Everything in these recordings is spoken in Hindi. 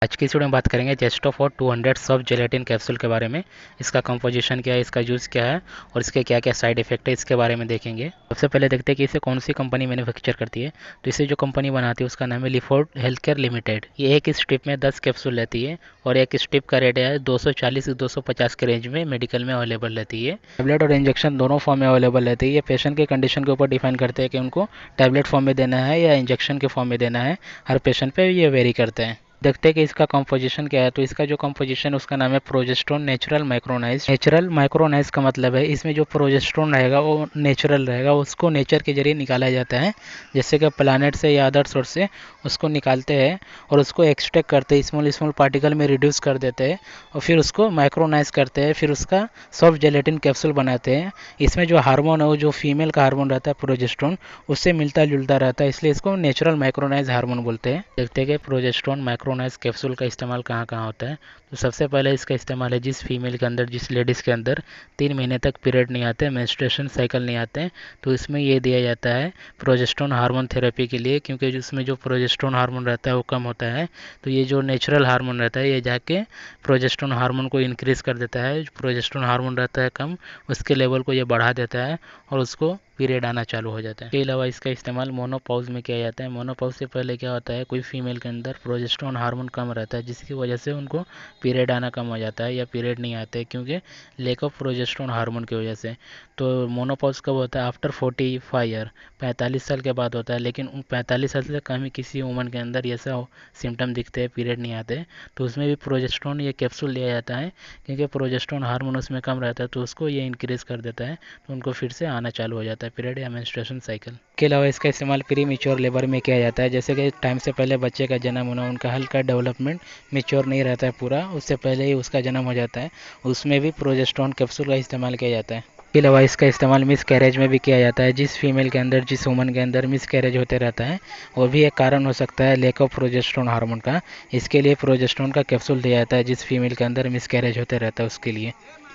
आज की इस वीडियो में बात करेंगे जेस्टोफोर 200 सॉफ्ट जेलेटिन कैप्सूल के बारे में। इसका कंपोजिशन क्या है, इसका यूज़ क्या है और इसके क्या क्या साइड इफेक्ट है, इसके बारे में देखेंगे। सबसे पहले देखते हैं कि इसे कौन सी कंपनी मैन्युफैक्चर करती है। तो इसे जो कंपनी बनाती है उसका नाम है लिफोर्ड हेल्थ केयर लिमिटेड। ये एक स्ट्रिप में 10 कैप्सूल लेती है और एक स्ट्रिप का रेट है 240 से 250 के रेंज में मेडिकल में अवेलेबल रहती है। टैबलेट और इंजेक्शन दोनों फॉर्म में अवेलेबल रहती है। ये पेशेंट के कंडीशन के ऊपर डिफाइन करते हैं कि उनको टैबलेट फॉर्म में देना है या इंजेक्शन के फॉर्म में देना है। हर पेशेंट पे ये वेरी करते हैं। देखते हैं कि इसका कंपोजिशन क्या है। तो इसका जो कंपोजिशन है उसका नाम है progesterone natural micronised. Natural micronised का मतलब है इसमें जो प्रोजेस्टेरोन रहेगा वो नेचुरल रहेगा, उसको नेचर के जरिए निकाला जाता है। जैसे कि प्लानट से या अदर सोर्स से उसको निकालते हैं और उसको एक्सट्रैक्ट करते हैं, स्मॉल स्मॉल पार्टिकल में रिड्यूस कर देते हैं और फिर उसको माइक्रोनाइज करते हैं, फिर उसका सॉफ्ट जेलेटिन कैप्सूल बनाते हैं। इसमें जो हार्मोन है वो जो फीमेल का हार्मोन रहता है प्रोजेस्टेरोन, उससे मिलता जुलता रहता है, इसलिए इसको नेचुरल माइक्रोनाइज हार्मोन बोलते हैं। देखते हैं कि प्रोजेस्टेरोन माइक्रोनाइज कैप्सूल का इस्तेमाल कहाँ कहाँ होता है। तो सबसे पहले इसका इस्तेमाल है जिस फीमेल के अंदर, जिस लेडीज़ के अंदर 3 महीने तक पीरियड नहीं आते, मेंस्ट्रुएशन साइकिल नहीं आते, तो इसमें ये दिया जाता है प्रोजेस्टेरोन हार्मोन थेरेपी के लिए, क्योंकि जिसमें जो प्रोजेस्टेरोन हार्मोन रहता है वो कम होता है। तो ये जो नेचुरल हार्मोन रहता है ये जाके प्रोजेस्टेरोन हार्मोन को इंक्रीज़ कर देता है। जो प्रोजेस्टेरोन हार्मोन रहता है कम, उसके लेवल को ये बढ़ा देता है और उसको पीरियड आना चालू हो जाता है। इसके अलावा इसका इस्तेमाल मोनोपॉज में किया जाता है। मोनोपॉज से पहले क्या होता है, कोई फीमेल के अंदर प्रोजेस्टेरोन हार्मोन कम रहता है जिसकी वजह से उनको पीरियड आना कम हो जाता है या पीरियड नहीं आते, क्योंकि लेक ऑफ प्रोजेस्टेरोन हार्मोन की वजह से। तो मोनोपॉज कब होता है, आफ्टर 45 ईयर, 45 साल के बाद होता है। लेकिन 45 साल से कम ही किसी वुमन के अंदर ऐसा सिम्टम दिखते हैं, पीरियड नहीं आते, तो उसमें भी प्रोजेस्टेरोन ये कैप्सूल लिया जाता है, क्योंकि प्रोजेस्टेरोन हार्मोन उसमें कम रहता है तो उसको ये इंक्रीज़ कर देता है, तो उनको फिर से आना चालू हो जाता है पीरियड या मेंस्ट्रुएशन साइकिल। इसके अलावा इसका इस्तेमाल प्री मेच्योर लेबर में किया जाता है। जैसे कि टाइम से पहले बच्चे का जन्म होना, उनका हल्का डेवलपमेंट मेच्योर नहीं रहता है पूरा, उससे पहले ही उसका जन्म हो जाता है, उसमें भी प्रोजेस्टेरोन कैप्सूल का इस्तेमाल किया जाता है। इसके अलावा इसका इस्तेमाल मिस कैरेज में भी किया जाता है। जिस फीमेल के अंदर, जिस वुमन के अंदर मिस कैरेज होते रहता है, वो भी एक कारण हो सकता है लेक ऑफ प्रोजेस्टेरोन हार्मोन का। इसके लिए प्रोजेस्टेरोन का कैप्सूल दिया जाता है जिस फीमेल के अंदर मिस कैरेज होते रहता है उसके लिए।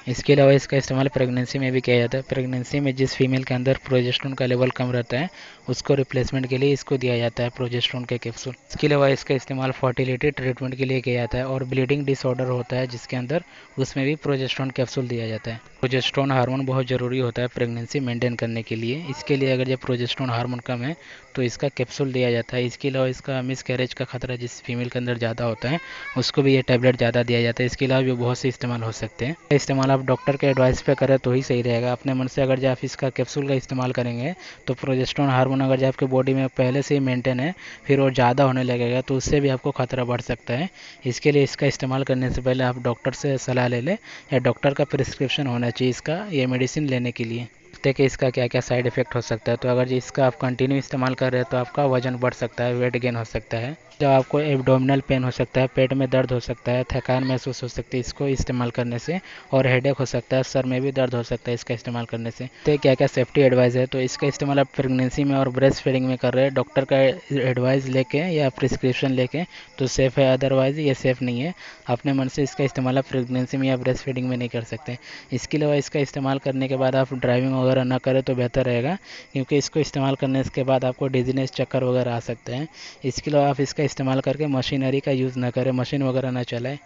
इसके अलावा इसका इस्तेमाल प्रेगनेंसी में भी किया जाता है। प्रेगनेंसी में जिस फीमेल के अंदर प्रोजेस्टेरोन का लेवल कम रहता है, उसको रिप्लेसमेंट के लिए इसको दिया जाता है प्रोजेस्टेरोन के कैप्सूल। इसके अलावा इसका इस्तेमाल फर्टिलिटी ट्रीटमेंट के लिए किया जाता है और ब्लीडिंग डिसऑर्डर होता है जिसके अंदर, उसमें भी प्रोजेस्टेरोन कैप्सूल दिया जाता है। प्रोजेस्टेरोन हार्मोन बहुत ज़रूरी होता है प्रेगनेंसी मेंटेन करने के लिए। इसके लिए अगर जब प्रोजेस्टेरोन हार्मोन कम है तो इसका कैप्सूल दिया जाता है। इसके अलावा इसका मिस कैरेज का खतरा जिस फीमेल के अंदर ज़्यादा होता है, उसको भी ये टैबलेट ज़्यादा दिया जाता है। इसके अलावा भी बहुत से इस्तेमाल हो सकते हैं। इस्तेमाल आप डॉक्टर के एडवाइस पे करें तो ही सही रहेगा। अपने मन से अगर जो आप इसका कैप्सूल का इस्तेमाल करेंगे तो प्रोजेस्टेरोन हार्मोन अगर जो आपके बॉडी में पहले से ही मेंटेन है, फिर वो ज़्यादा होने लगेगा तो उससे भी आपको खतरा बढ़ सकता है। इसके लिए इसका इस्तेमाल करने से पहले आप डॉक्टर से सलाह ले लें, या डॉक्टर का प्रिस्क्रिप्शन होना चाहिए इसका, ये मेडिसिन लेने के लिए। देखते कि इसका क्या क्या साइड इफेक्ट हो सकता है। तो अगर इसका आप कंटिन्यू इस्तेमाल कर रहे हैं तो आपका वजन बढ़ सकता है, वेट गेन हो सकता है। जब आपको एब्डोमिनल पेन हो सकता है, पेट में दर्द हो सकता है, थकान महसूस हो सकती है इसको इस्तेमाल करने से, और हेडेक हो सकता है, सर में भी दर्द हो सकता है इसका इस्तेमाल करने से। तो क्या क्या सेफ्टी एडवाइस है। तो इसका इस्तेमाल आप प्रेगनेंसी में और ब्रेस्ट फीडिंग में कर रहे हैं, डॉक्टर का एडवाइस लेके या प्रिस्क्रिप्शन लेके तो सेफ़ है, अदरवाइज ये सेफ़ नहीं है। अपने मन से इसका इस्तेमाल आप प्रेगनेंसी में या ब्रेस्ट फीडिंग में नहीं कर सकते। इसके अलावा इसका इस्तेमाल करने के बाद आप ड्राइविंग वगैरह ना करें तो बेहतर रहेगा, क्योंकि इसको इस्तेमाल करने के बाद आपको डिजीनेस, चक्कर वगैरह आ सकते हैं। इसके अलावा आप इसका इस्तेमाल करके मशीनरी का यूज़ ना करें, मशीन वगैरह ना चलाएं।